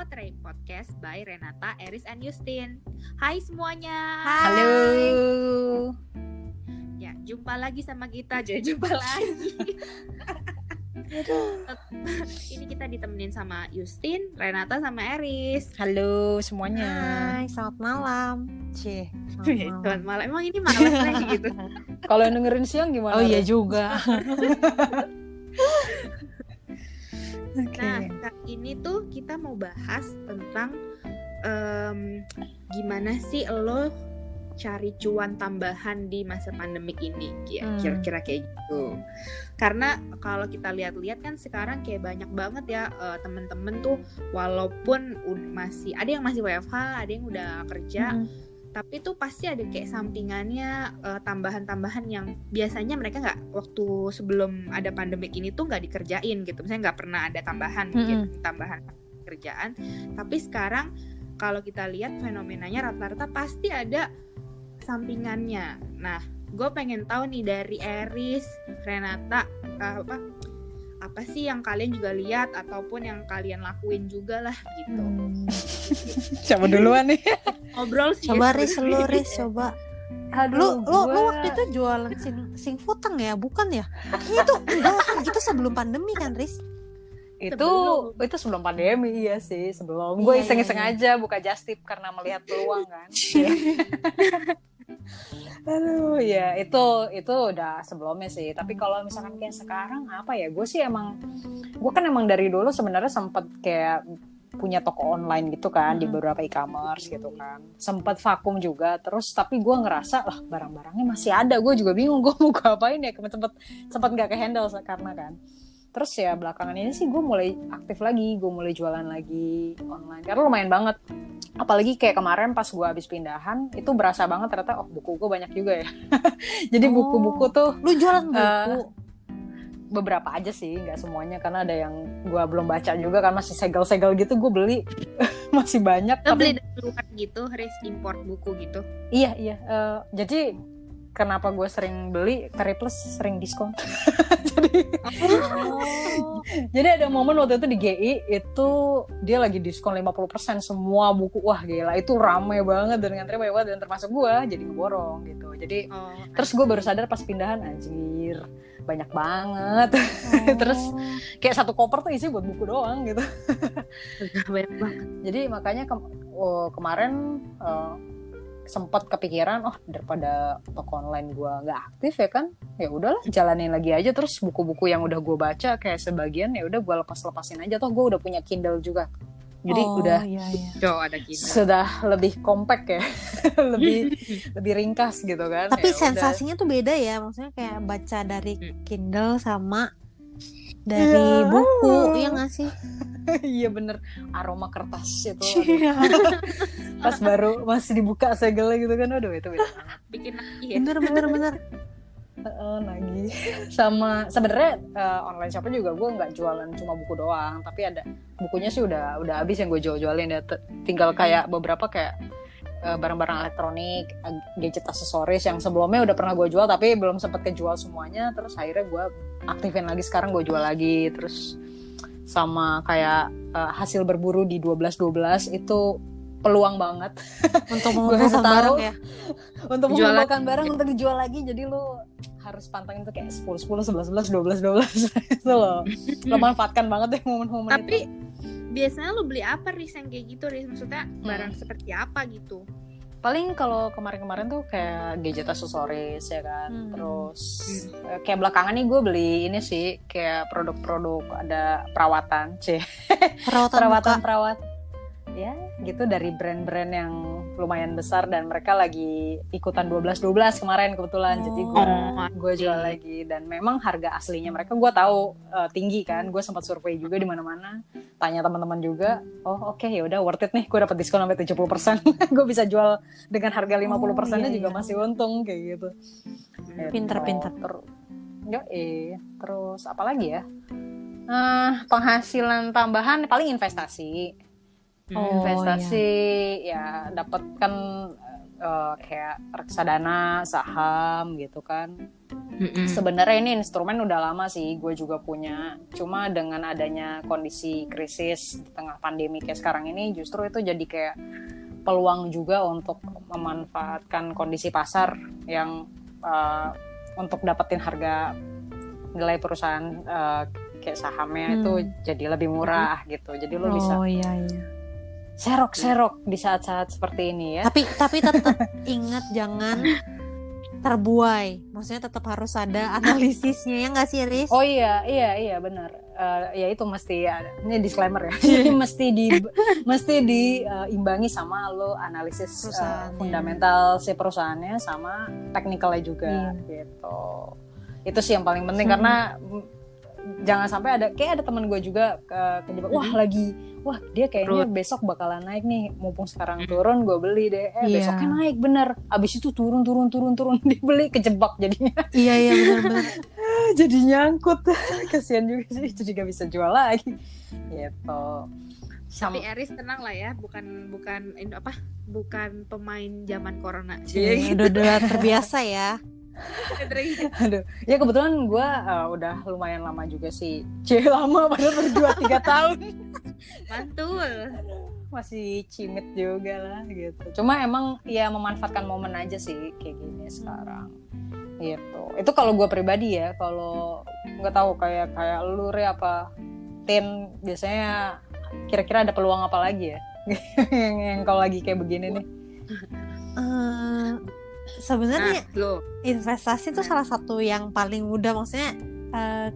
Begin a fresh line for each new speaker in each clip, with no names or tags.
Potray Podcast by Renata, Eris, and Justin. Hai semuanya.
Halo.
Ya, jumpa lagi sama kita. Jumpa lagi. Ini kita ditemenin sama Justin, Renata, sama Eris.
Halo semuanya.
Hai, selamat malam.
Selamat malam. Emang ini malam lagi gitu.
Kalau yang dengerin siang gimana?
Oh iya juga.
Nah, kali ini tuh kita mau bahas tentang gimana sih lo cari cuan tambahan di masa pandemik ini, kira-kira kayak gitu. Karena kalau kita lihat-lihat kan sekarang kayak banyak banget ya temen-temen tuh, walaupun masih ada yang masih WFH, ada yang udah kerja, tapi tuh pasti ada kayak sampingannya tambahan-tambahan yang biasanya mereka nggak, waktu sebelum ada pandemik ini tuh nggak dikerjain gitu. Misalnya nggak pernah ada tambahan mungkin tambahan kerjaan, tapi sekarang kalau kita lihat fenomenanya rata-rata pasti ada sampingannya. Nah, gue pengen tahu nih dari Eris, Renata, apa sih yang kalian juga lihat ataupun yang kalian lakuin juga lah gitu.
Siapa duluan nih?
Ngobrol sih.
Coba Riz, coba.
Aduh,
Lu waktu itu jualan sing futeng ya, bukan ya? Itu enggak gitu sebelum pandemi kan, Riz?
Itu sebelum pandemi, iya sih, sebelum. Gue iseng-iseng aja buka Just Tip karena melihat peluang kan. Aduh, ya itu udah sebelumnya sih. Tapi kalau misalkan kayak sekarang apa ya? Gue kan emang dari dulu sebenarnya sempat kayak punya toko online gitu kan, di beberapa e-commerce gitu kan. Sempat vakum juga. Terus tapi gue ngerasa lah barang-barangnya masih ada. Gue juga bingung gue mau ngapain ya. Sempat nggak ke-handle karena kan. Terus ya belakangan ini sih gue mulai aktif lagi, gue mulai jualan lagi online. Karena lumayan banget. Apalagi kayak kemarin pas gue habis pindahan, itu berasa banget ternyata, buku gue banyak juga ya. Jadi buku-buku tuh...
Lu jualan buku?
Beberapa aja sih, gak semuanya. Karena ada yang gue belum baca juga kan, masih segel-segel gitu, gue beli. Masih banyak.
Lo beli dari luar gitu, Riz, import buku gitu?
Iya. Jadi... Kenapa gue sering beli, Periplus sering diskon. Jadi ada momen waktu itu di GI, itu dia lagi diskon 50% semua buku. Wah gila, itu rame banget dan ngantri banyak banget, dan termasuk gue jadi ngeborong gitu. Jadi terus gue baru sadar pas pindahan, anjir banyak banget. Terus kayak satu koper tuh isi buat buku doang gitu.
Banyak banget.
Jadi makanya kemarin sempat kepikiran, daripada toko online gue nggak aktif ya kan, ya udahlah jalanin lagi aja. Terus buku-buku yang udah gue baca kayak sebagian ya udah gue lepasin aja. Toh gue udah punya Kindle juga, jadi udah
ada Kindle.
Sudah lebih compact ya. lebih ringkas gitu kan.
Tapi
ya
sensasinya tuh beda ya, maksudnya kayak baca dari Kindle sama dari buku, ya nggak sih?
Iya bener, aroma kertas itu pas baru masih dibuka segelnya gitu kan, aduh itu beda banget.
Bikin lagi ya.
Bener.
Lagi sama sebenarnya online shopnya juga gue nggak jualan cuma buku doang, tapi ada bukunya sih udah habis yang gue jualin ya. Tinggal kayak beberapa kayak barang-barang elektronik, gadget, aksesoris yang sebelumnya udah pernah gue jual tapi belum sempat kejual semuanya. Terus akhirnya gue aktifin lagi, sekarang gue jual lagi. Terus sama kayak hasil berburu di 12-12 itu peluang banget
untuk mengumpulkan barang ya.
Untuk mengumpulkan barang untuk dijual lagi. Jadi lu harus pantengin tuh kayak 10, 11, 12 itu loh. Lo manfaatkan banget deh momen-momen itu.
Tapi biasanya lo beli apa, Riz, yang kayak gitu, Riz? Maksudnya barang seperti apa gitu?
Paling kalau kemarin-kemarin tuh kayak gadget, aksesoris ya kan. Terus kayak belakangan nih gue beli ini sih, kayak produk-produk ada perawatan, perawat ya gitu, dari brand-brand yang lumayan besar dan mereka lagi ikutan 12-12 kemarin kebetulan. Jadi gue jual lagi, dan memang harga aslinya mereka gue tahu tinggi kan. Gue sempat survei juga di mana-mana, tanya teman-teman juga. Oke, ya udah worth it nih, gue dapat diskon sampai 70%. Gue bisa jual dengan harga 50%-nya juga masih untung kayak gitu.
Pinter.
Terus apa lagi ya? Penghasilan tambahan paling investasi. Ya dapat kan kayak reksadana, saham gitu kan. Sebenarnya ini instrumen udah lama sih gue juga punya, cuma dengan adanya kondisi krisis di tengah pandemi kayak sekarang ini, justru itu jadi kayak peluang juga untuk memanfaatkan kondisi pasar yang untuk dapetin harga nilai perusahaan kayak sahamnya itu jadi lebih murah gitu. Jadi lo bisa serok di saat-saat seperti ini ya.
Tapi tetap ingat jangan terbuai. Maksudnya tetap harus ada analisisnya, ya nggak sih, Riz?
Oh iya benar. Ya itu mesti ini disclaimer ya. Jadi mesti diimbangi sama lo analisis fundamental si perusahaannya sama teknikalnya juga gitu. Itu sih yang paling penting karena jangan sampai ada teman gue juga kejebak wah dia kayaknya besok bakalan naik nih, mumpung sekarang turun gue beli deh, besoknya naik bener, abis itu turun dibeli, kejebak jadinya.
Iya benar
jadi nyangkut. Kasian juga sih, itu juga bisa jual lagi gitu.
Tapi Aries tenang lah ya, bukan pemain zaman corona.
Udah terbiasa ya.
Aduh, ya kebetulan gue udah lumayan lama juga sih. Lama padahal berdua 3 tahun.
Mantul.
Masih cimit juga lah gitu. Cuma emang ya memanfaatkan momen aja sih kayak gini sekarang. Gitu. Itu kalau gue pribadi ya. Kalau nggak tahu kayak lu Re apa Tin, biasanya kira-kira ada peluang apa lagi ya? yang kalau lagi kayak begini nih.
Sebenarnya investasi itu salah satu yang paling mudah, maksudnya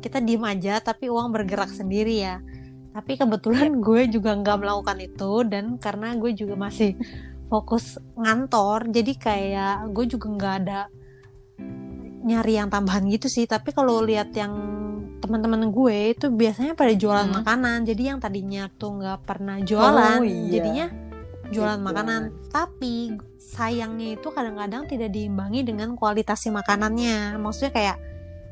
kita diem aja tapi uang bergerak sendiri ya. Tapi kebetulan gue juga nggak melakukan itu, dan karena gue juga masih fokus ngantor, jadi kayak gue juga nggak ada nyari yang tambahan gitu sih. Tapi kalau lihat yang teman-teman gue itu biasanya pada jualan makanan, jadi yang tadinya tuh nggak pernah jualan jadinya jualan makanan. Tapi sayangnya itu kadang-kadang tidak diimbangi dengan kualitas si makanannya. Maksudnya kayak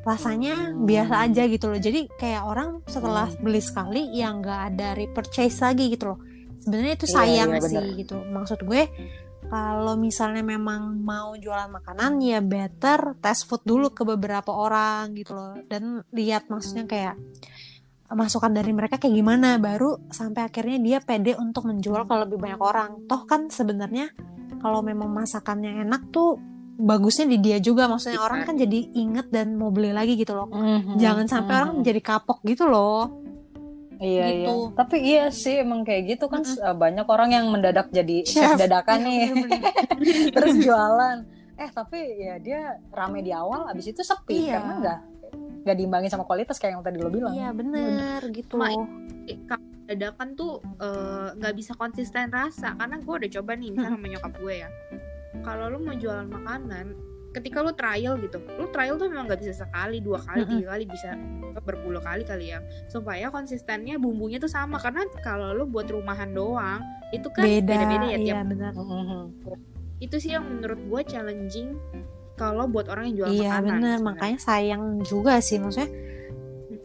rasanya biasa aja gitu loh. Jadi kayak orang setelah beli sekali ya nggak ada repurchase lagi gitu loh. Sebenarnya itu sayang sih gitu. Maksud gue kalau misalnya memang mau jualan makanan ya better test food dulu ke beberapa orang gitu loh. Dan lihat maksudnya kayak masukan dari mereka kayak gimana, baru sampai akhirnya dia pede untuk menjual ke lebih banyak orang. Toh kan sebenarnya kalau memang masakannya enak tuh bagusnya di dia juga, maksudnya orang kan jadi inget dan mau beli lagi gitu loh. Jangan sampai orang menjadi kapok gitu loh.
Iya. Tapi iya sih emang kayak gitu kan. Banyak orang yang mendadak jadi chef dadakan nih. Terus jualan. Tapi ya dia rame di awal, abis itu sepi karena nggak diimbangin sama kualitas kayak yang tadi lo bilang.
Iya bener gitu.
Kalau dadakan tuh nggak bisa konsisten rasa, karena gue udah coba nih misalnya sama nyokap gue ya. Kalau lo mau jualan makanan, ketika lo trial tuh memang nggak bisa sekali, 2 kali, 3 kali, bisa berpuluh kali ya, supaya konsistennya bumbunya tuh sama. Karena kalau lo buat rumahan doang itu kan beda-beda ya tiap.
Benar.
Itu sih yang menurut gue challenging kalau buat orang yang jual makanan.
Iya benar, makanya sayang juga sih, maksudnya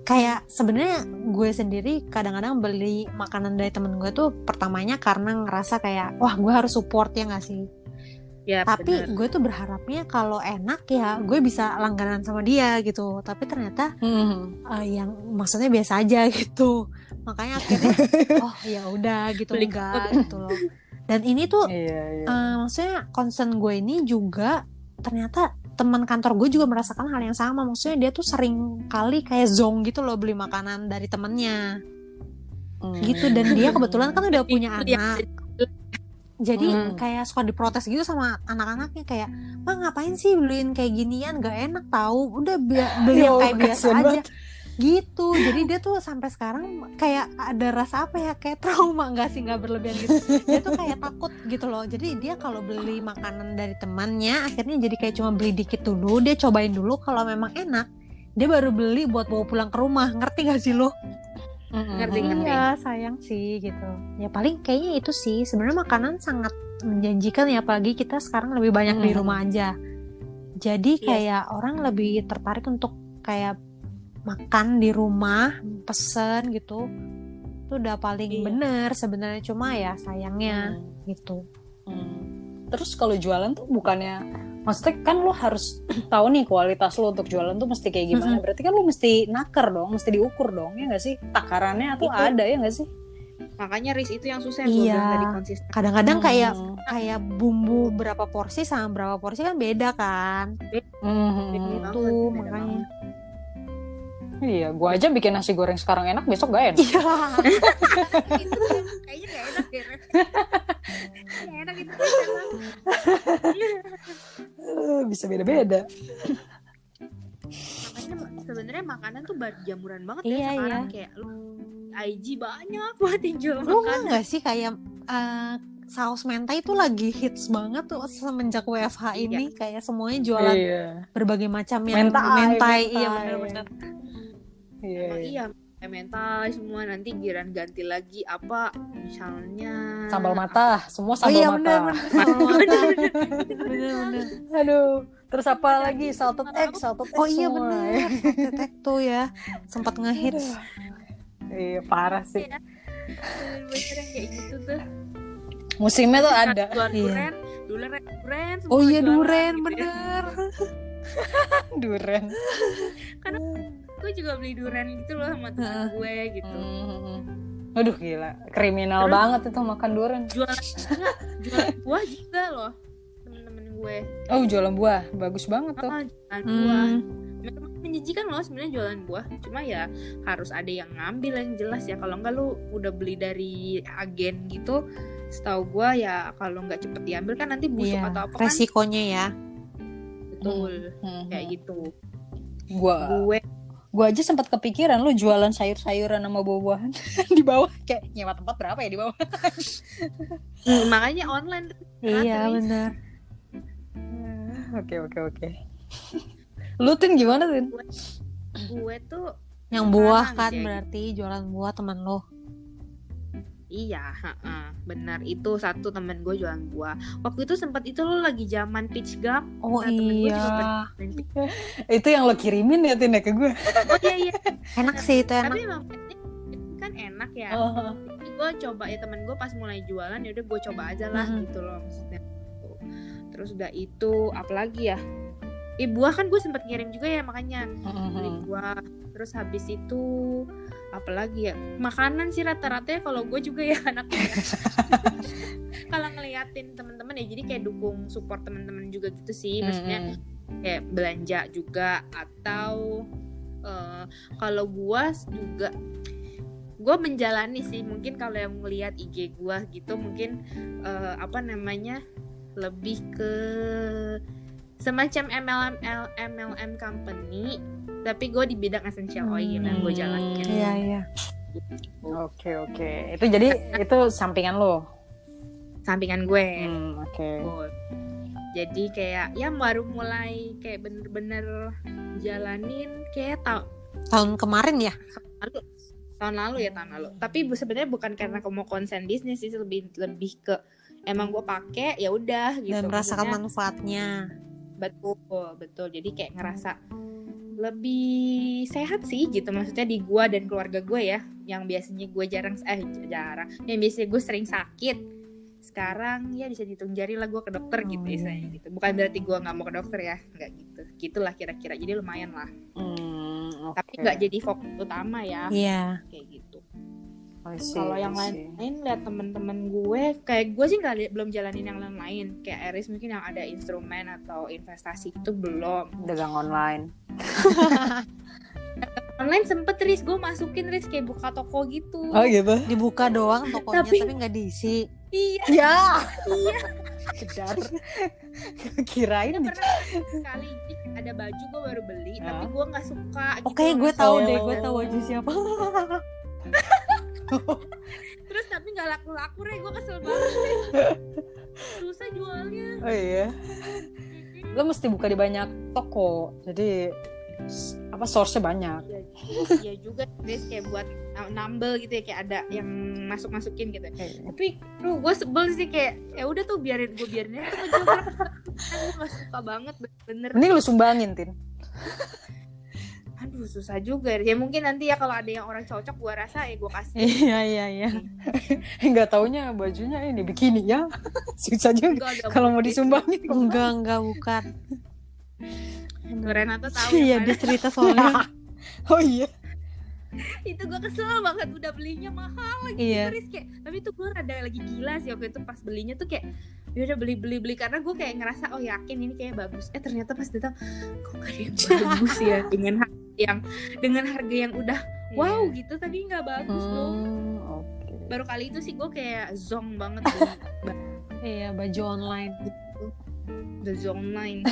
kayak sebenarnya gue sendiri kadang-kadang beli makanan dari temen gue tuh pertamanya karena ngerasa kayak wah gue harus support ya nggak sih. Ya, tapi bener. Gue tuh berharapnya kalau enak ya gue bisa langganan sama dia gitu. Tapi ternyata yang maksudnya biasa aja gitu. Makanya akhirnya oh ya udah gitu, enggak gitu loh. Dan ini tuh maksudnya concern gue ini juga ternyata teman kantor gue juga merasakan hal yang sama. Maksudnya dia tuh sering kali kayak zong gitu loh beli makanan dari temennya gitu. Dan dia kebetulan kan udah punya anak. Jadi kayak suka diprotes gitu sama anak-anaknya, kayak mah ngapain sih beliin kayak ginian, gak enak tahu, udah beli yang kayak biasa aja gitu. Jadi dia tuh sampai sekarang kayak ada rasa apa ya, kayak trauma, nggak sih, nggak berlebihan gitu. Dia tuh kayak takut gitu loh. Jadi dia kalau beli makanan dari temannya akhirnya jadi kayak cuma beli dikit dulu, dia cobain dulu, kalau memang enak dia baru beli buat bawa pulang ke rumah. Ngerti gak sih lo? Ngerti. Ya sayang sih gitu. Ya paling kayaknya itu sih. Sebenarnya makanan sangat menjanjikan ya, apalagi kita sekarang lebih banyak di rumah aja. Jadi kayak orang lebih tertarik untuk kayak makan di rumah, pesen gitu. Itu udah paling bener sebenarnya, cuma ya sayangnya gitu.
Terus kalau jualan tuh bukannya, maksudnya kan lo harus tahu nih kualitas lo untuk jualan tuh mesti kayak gimana. Berarti kan lo mesti naker dong, mesti diukur dong, ya nggak sih? Takarannya tuh
Itu.
ada, ya nggak sih?
Makanya Riz itu yang susah yang gue bilang tadi, konsisten.
Kadang-kadang kayak bumbu berapa porsi sama berapa porsi kan beda kan. Itu makanya.
Iya, gue aja bikin nasi goreng sekarang enak, besok gak enak.
Iya.
Itu kayaknya gak enak deh. Gak enak itu.
Bisa beda-beda.
Makanya sebenarnya makanan tuh jamuran banget
Iya,
ya sekarang.
iya.
Kayak IG banyak buat yang jual
Lu
makanan.
nggak sih kayak saus mentai itu lagi hits banget tuh semenjak WFH ini, kayak semuanya jualan berbagai macam yang mentai. Iya benar-benar.
Iya, mentai semua, nanti giran ganti lagi apa misalnya
sambal mata, semua sambal mata.
Bener-bener.
Aduh, terus apa lagi? Salted egg
Oh iya
semua.
bener, salted egg tuh ya sempat ngehits.
Iya, parah sih.
bener yang kayak gitu tuh.
Musimnya tuh ada.
Jualan duren semua
Oh iya
jualan,
duren
gitu ya.
bener.
Duren.
Karena gue juga beli duren gitu loh sama teman gue gitu.
Aduh gila, kriminal banget itu makan duren.
Jualan buah juga loh temen-temen gue.
Oh, jualan buah, bagus banget tuh.
Jualan buah. Memang menjijikan loh sebenarnya jualan buah. Cuma ya harus ada yang ngambil yang jelas ya. Kalau enggak lu udah beli dari agen gitu, setahu gue ya kalau nggak cepet diambil kan nanti busuk atau apa kan.
Resikonya ya.
Betul. Kayak gitu.
Gue aja sempat kepikiran lu jualan sayur-sayuran sama buah-buahan di bawah, kayak nyewa tempat berapa ya di bawah.
Makanya online.
Iya benar.
Oke. Lu Tin gimana Tin?
Gue tuh
yang buah kan berarti jualan buah teman lo.
Iya, benar, itu satu temen gue jualan buah. Waktu itu sempat itu lo lagi zaman peach gum.
Oh iya.
Itu yang lo kirimin ya Tin ya ke gue.
Oh iya.
Enak sih itu enak.
Tapi emang kan enak ya. Jadi gue coba ya, temen gue pas mulai jualan ya udah gue coba aja lah gitu loh maksudnya. Terus udah itu apalagi ya? Buah kan gue sempat ngirim juga ya, makanya beli buah. Terus habis itu apalagi ya, makanan sih rata-rata ya kalau gue juga ya anaknya. Kalau ngeliatin teman-teman ya, jadi kayak dukung support teman-teman juga gitu sih, maksudnya kayak belanja juga. Atau kalau gue juga gue menjalani sih, mungkin kalau yang ngeliat IG gue gitu mungkin lebih ke semacam MLM company, tapi gue di bidang essential oil yang gue jalanin.
Iya.
Oke. Itu jadi itu sampingan lo?
Sampingan gue.
Oke.
Jadi kayak ya baru mulai kayak bener-bener jalanin kayak
tahun kemarin ya?
Tahun lalu. Tapi sebenarnya bukan karena mau konsen bisnis sih, lebih ke emang gue pakai ya udah gitu.
Dan merasakan manfaatnya.
Betul. Jadi kayak ngerasa lebih sehat sih gitu, maksudnya di gue dan keluarga gue ya, yang biasanya gue yang biasanya gue sering sakit, sekarang ya bisa dihitung jari lah gue ke dokter gitu istilahnya gitu. Bukan berarti gue nggak mau ke dokter ya, nggak gitu, gitulah kira-kira. Jadi lumayan lah. Tapi nggak jadi fokus utama ya.
Iya.
Kayak gitu. Kalau yang lain lihat temen-temen gue, kayak gue sih belum jalanin yang lain. Kayak Aris mungkin yang ada instrumen atau investasi itu belum.
Dagang online.
Online sempet Riz, gue masukin Riz kayak buka toko gitu.
Oh gitu.
Dibuka doang tokonya tapi nggak diisi.
Iya.
Kedar. Kirain
pernah sekali ada baju gue baru beli, tapi gue nggak suka.
Oke, gue tahu deh, gue tahu baju siapa.
Terus tapi nggak laku-laku gue kesel banget. Susah jualnya.
Oh iya. Lo mesti buka di banyak toko, jadi source-nya banyak.
Iya juga, Riz, kayak buat nambel gitu ya, kayak ada yang masukin gitu. Tapi gue sebel sih, kayak ya udah tuh biarin aja gue nggak suka banget bener.
Mending lu sumbangin Tin.
Aduh susah juga ya, mungkin nanti ya kalau ada yang orang cocok gue rasa ya gue kasih.
Iya.
Nggak taunya bajunya ini bikini ya. Susah juga kalau mau disumbangin.
Enggak bukan.
Renato tahu
Iya, dia cerita soalnya.
Oh iya.
Itu gue kesel banget udah belinya mahal lagi
Iya.
gitu, kayak, tapi itu gue rada lagi gila sih waktu itu pas belinya tuh kayak ya udah beli karena gue kayak ngerasa oh yakin ini kayak bagus, ternyata pas datang kok gak ada yang bagus ya dengan harga yang udah wow gitu, tapi nggak bagus loh.
Okay.
Baru kali itu sih gue kayak zong banget
Iya, baju online
the zong online.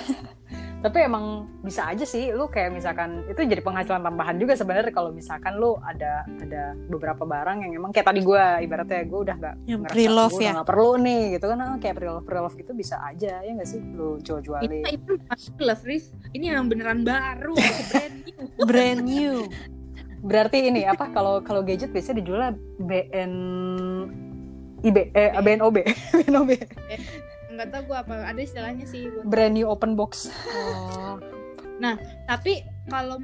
Tapi emang bisa aja sih lu kayak misalkan itu jadi penghasilan tambahan juga sebenarnya kalau misalkan lu ada beberapa barang yang emang kayak tadi gue ibaratnya gue udah nggak ngerasa
pre-love
gue
ya
nggak perlu nih gitu kan, kayak pre-love gitu bisa aja ya nggak sih lu jualin.
Itu love Riz, ini yang beneran baru
brand new.
Berarti ini apa kalau gadget biasanya dijual BNOB
nggak tahu gue apa ada istilahnya sih
brand new open box.
Nah tapi kalau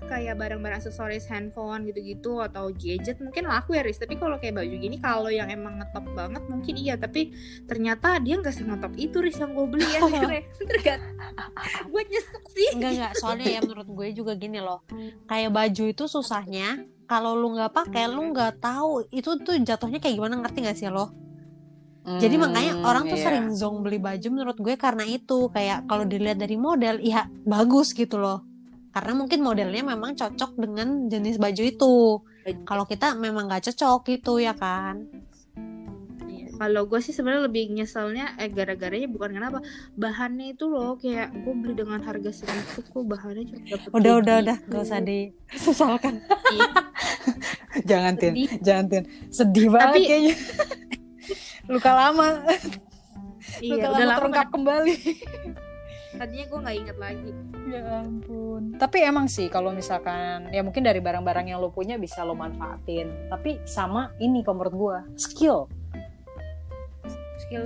kayak barang-barang aksesoris handphone gitu-gitu atau gadget mungkin laku ya Riz, tapi kalau kayak baju gini kalau yang emang ngetop banget mungkin iya, tapi ternyata dia nggak sengetop itu Riz yang gue beli ya. Gue nyesek sih.
Enggak, soalnya ya menurut gue juga gini loh, kayak baju itu susahnya kalau lu nggak pakai lu nggak tahu itu tuh jatuhnya kayak gimana, ngerti nggak sih lo? Jadi makanya orang tuh sering zong beli baju menurut gue karena itu, kayak kalau dilihat dari model iya bagus gitu loh, karena mungkin modelnya memang cocok dengan jenis baju itu. Kalau kita memang nggak cocok gitu ya kan.
Kalau gue sih sebenarnya lebih nyeselnya gara-garanya bukan kenapa bahannya itu loh, kayak gue beli dengan harga segitu kok bahannya cuma dapet
udah nggak usah disesalkan.
Jangan Tin sedih banget tapi, kayaknya luka lama.
Iya,
udah lama terungkap kembali.
Tadinya gue nggak inget lagi.
Ya ampun. Tapi emang sih kalau misalkan ya mungkin dari barang-barang yang lo punya bisa lo manfaatin. Tapi sama ini kalau menurut gue skill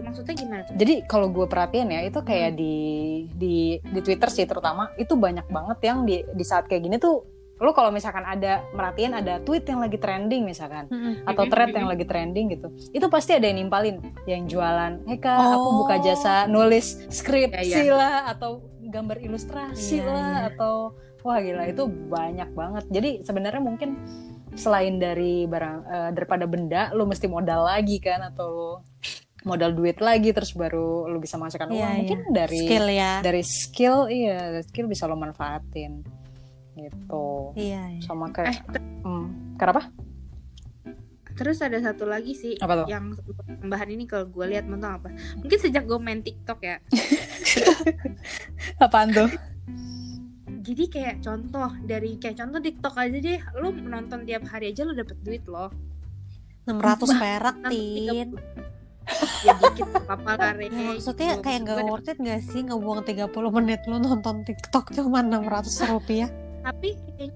maksudnya gimana tuh?
Jadi kalau gue perhatiin ya itu kayak di Twitter sih terutama itu banyak banget yang di saat kayak gini tuh lo kalau misalkan merhatiin ada tweet yang lagi trending misalkan atau thread yang lagi trending gitu, itu pasti ada yang nimpalin yang jualan, Kak, aku buka jasa nulis skripsi lah atau gambar ilustrasi lah atau wah gila itu banyak banget. Jadi sebenarnya mungkin selain dari barang daripada benda lo mesti modal lagi kan, atau modal duit lagi terus baru lo bisa masukkan uang. Mungkin dari skill dari skill bisa lo manfaatin gitu. Sama kayak kenapa?
Terus ada satu lagi sih yang tambahan ini kalau gue lihat tentang apa? Mungkin sejak gue main TikTok ya.
Apaan tuh?
Jadi kayak contoh TikTok aja deh, lu nonton tiap hari aja lu dapet duit loh.
600 perak Tin.
Ya dikit apa kare.
Maksudnya kayak gak worth it gak sih ngebuang 30 menit lu nonton TikTok cuma 600 rupiah.
Tapi kayaknya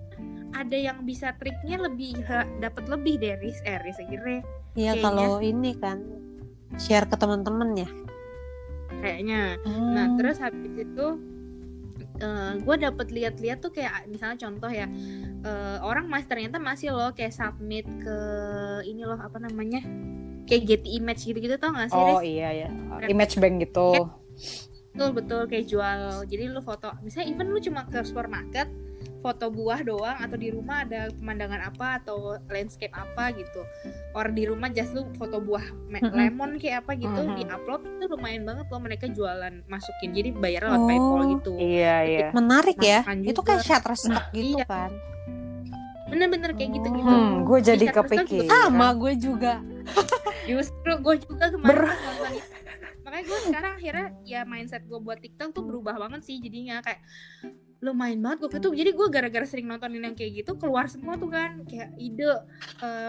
ada yang bisa triknya lebih dapat lebih dari Riz akhirnya.
Iya kalau ini kan share ke teman-teman ya.
Kayaknya. Nah terus habis itu gue dapet lihat-lihat tuh kayak misalnya contoh ya orang ternyata masih loh kayak submit ke ini loh apa namanya kayak Getty Image gitu-gitu tau gak sih Riz?
Oh iya Image Bank gitu.
Betul kayak jual. Jadi lu foto misalnya even lu cuma ke supermarket foto buah doang atau di rumah ada pemandangan apa atau landscape apa gitu, orang di rumah just lu foto buah lemon kayak apa gitu di-upload, itu lumayan banget loh mereka jualan masukin, jadi bayar lewat PayPal gitu.
Iya.
Menarik ya. Itu kayak Shutterstock gitu kan.
Bener-bener kayak gitu.
Gue jadi kepikiran.
Sama gue juga.
Justru gue juga kemarin nonton itu. Makanya gue sekarang akhirnya ya mindset gue buat TikTok tuh berubah banget sih jadinya, kayak lumayan banget gue tuh. Jadi gue gara-gara sering nontonin yang kayak gitu keluar semua tuh kan kayak ide.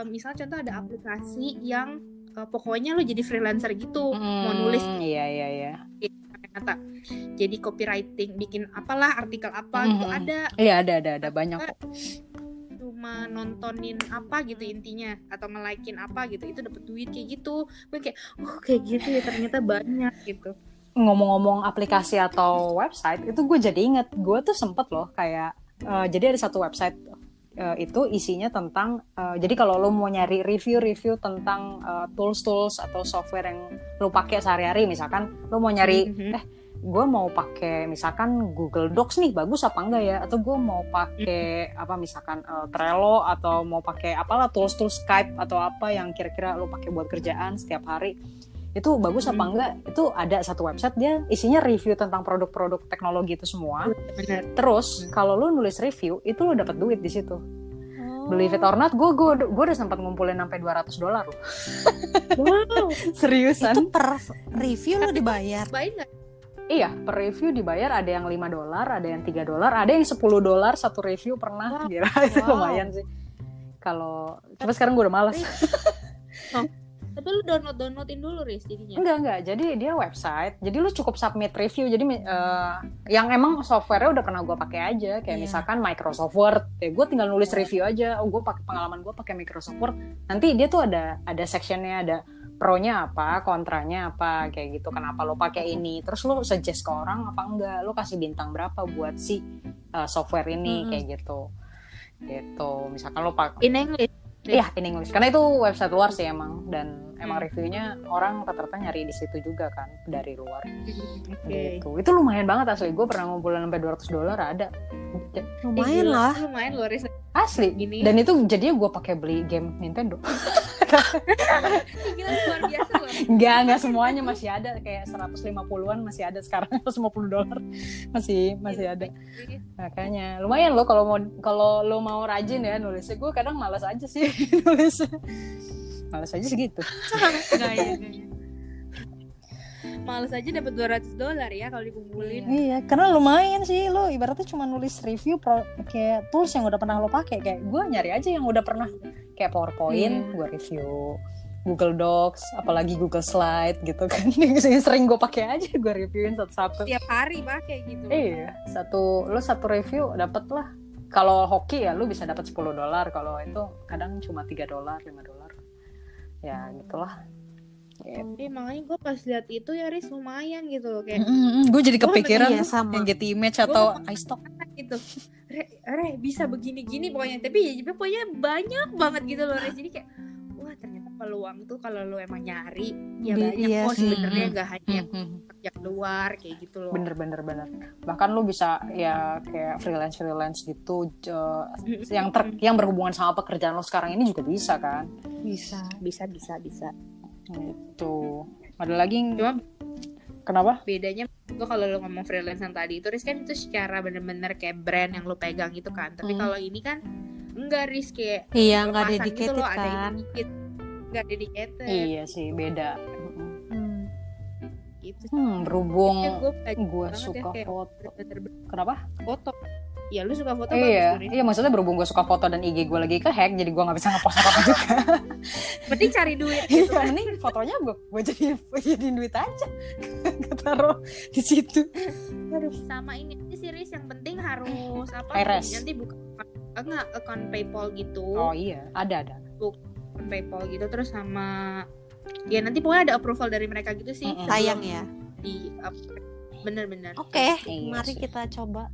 Misalnya contoh ada aplikasi yang pokoknya lo jadi freelancer gitu, mau nulis.
Iya.
Jadi copywriting, bikin apalah artikel apa gitu ada.
Iya ada banyak kok.
Cuma nontonin apa gitu intinya atau nge-like-in apa gitu itu dapat duit kayak gitu. Gue kayak kayak gitu ya ternyata banyak gitu.
Ngomong-ngomong aplikasi atau website itu gue jadi inget gue tuh sempet loh kayak Jadi ada satu website itu isinya tentang jadi kalau lo mau nyari review tentang tools atau software yang lo pakai sehari-hari, misalkan lo mau nyari gue mau pakai misalkan Google Docs nih, bagus apa enggak ya, atau gue mau pakai apa misalkan Trello, atau mau pakai apalah tools Skype atau apa yang kira-kira lo pakai buat kerjaan setiap hari, itu bagus apa enggak, itu ada satu website dia isinya review tentang produk-produk teknologi itu semua. Terus kalau lo nulis review itu lo dapat duit di situ. Believe it or not, gue udah sempat ngumpulin sampai $200 loh.
Wow.
Seriusan.
Itu per review lo dibayar?
Baik nggak?
Iya, per review dibayar, ada yang $5, ada yang $3, ada yang $10 satu review pernah. Gila, itu lumayan sih. Kalau tapi sekarang gue udah malas.
Tapi lu downloadin dulu Riz jadinya.
Enggak. Jadi dia website. Jadi lu cukup submit review. Jadi yang emang software-nya udah pernah gue pakai aja. Kayak misalkan Microsoft Word. Gue tinggal nulis review aja. Gue pakai pengalaman gue pakai Microsoft Word. Nanti dia tuh ada sectionnya, ada pro-nya apa, kontranya apa, kayak gitu. Kenapa lo pakai ini? Terus lo suggest ke orang apa enggak? Lo kasih bintang berapa buat si software ini, kayak gitu. Gitu. Misalkan lo pakai
In English.
Iya, in English. Karena itu website luar sih emang, dan emang reviewnya orang rata-rata nyari di situ juga kan, dari luar. Gitu. Itu lumayan banget asli. Gue pernah ngumpulin sampai $200 ada.
Lumayan lah.
Lumayan loh Riz.
Asli. Gini. Dan itu jadinya gue pakai beli game Nintendo.
Gila, luar biasa loh.
Enggak semuanya, masih ada kayak 150-an masih ada sekarang, $150 masih ada. Makanya lumayan loh kalau lo mau rajin ya nulisnya. Gue kadang malas aja sih nulisnya. Malas aja segitu.
Males aja dapat $200 ya kalau dikumpulin.
Iya, karena lumayan sih, lo ibaratnya cuma nulis review kayak tools yang udah pernah lo pakai. Kayak gue nyari aja yang udah pernah, kayak PowerPoint gue review, Google Docs, apalagi Google Slide gitu kan. Sering gue pakai aja, gue reviewin satu-satu.
Tiap hari pakai gitu.
Iya, satu review dapet lah. Kalau hoki ya lo bisa dapat $10. Kalau itu kadang cuma $3, $5. Ya gitulah.
Tapi makanya gue pas lihat itu ya Riz lumayan gitu loh kayak.
Gue jadi kepikiran
sama
yang Getty Image atau iStock
gitu. Re bisa begini-gini pokoknya. Tapi pokoknya banyak banget gitu loh Riz. Jadi kayak wah ternyata peluang tuh kalau lo emang nyari ya banyak kok sebenarnya, nggak hanya kerja luar kayak gitu loh. Bener.
Bahkan lo bisa ya kayak freelance gitu yang berhubungan sama pekerjaan lo sekarang ini juga bisa kan?
Bisa.
Itu ada lagi
cuma
kenapa
bedanya gue kalau lo ngomong freelance yang tadi itu Riz kan itu secara bener-bener kayak brand yang lo pegang gitu kan, tapi kalau ini kan enggak Riz kayak
nggak dedicated
gitu loh,
kan,
nggak dedicated.
Iya sih beda
gitu.
Berhubung gue suka
ya,
foto.
Kenapa foto? Ya lu suka foto
Iya maksudnya berhubung gue suka foto dan IG gue lagi kehack, jadi gue nggak bisa ngepost apa-apa juga.
Penting cari duit gitu.
Iya, mending fotonya gue jadiin duit aja. Gue taruh di situ.
Sama ini sih Riz, yang penting harus apa?
IRS.
Nanti buka account PayPal gitu.
Oh iya, ada.
Bukan PayPal gitu, terus sama ya nanti pokoknya ada approval dari mereka gitu sih.
Sayang ya.
Di bener-bener.
Oke, mari kita coba.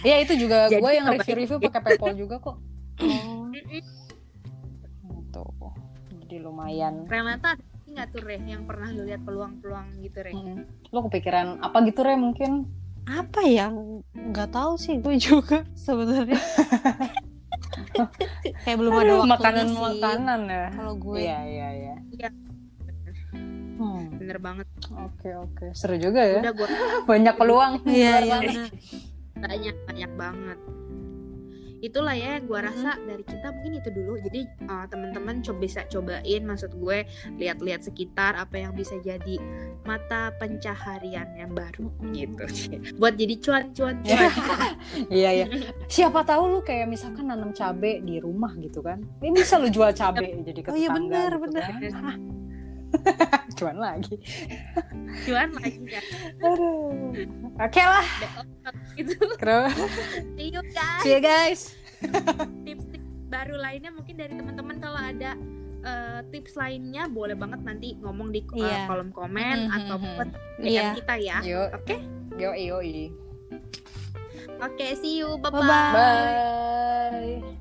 Ya itu juga gue yang review pakai PayPal juga kok. Tuh, jadi lumayan.
Renata nggak tuh Re yang pernah lu lihat peluang-peluang gitu Re?
Lo kepikiran apa gitu Re mungkin?
Apa ya? Nggak tahu sih gue juga sebenarnya. Kayak belum ada waktunya sih.
Makanan ya.
Kalau gue.
Iya.
Bener banget.
Oke. Seru juga ya.
Udah gua
banyak peluang.
Iya.
Banyak banget. Itulah ya gua rasa dari kita mungkin itu dulu. Jadi teman-teman bisa cobain, maksud gue lihat-lihat sekitar apa yang bisa jadi mata pencaharian yang baru gitu. Buat jadi cuan-cuan.
Iya. Siapa tahu lu kayak misalkan nanam cabe di rumah gitu kan. Ini bisa lu jual cabe jadi ke tetangga.
Oh iya benar.
Kan? Cuan lagi
kan.
Aduh. Oke lah
gitu. See you guys. Tips-tips baru lainnya mungkin dari teman-teman, kalau ada tips lainnya boleh banget nanti ngomong di kolom komen ataupun DM kita ya. Oke?
Yoi.
Oke, see you.
Bye-bye.
Bye.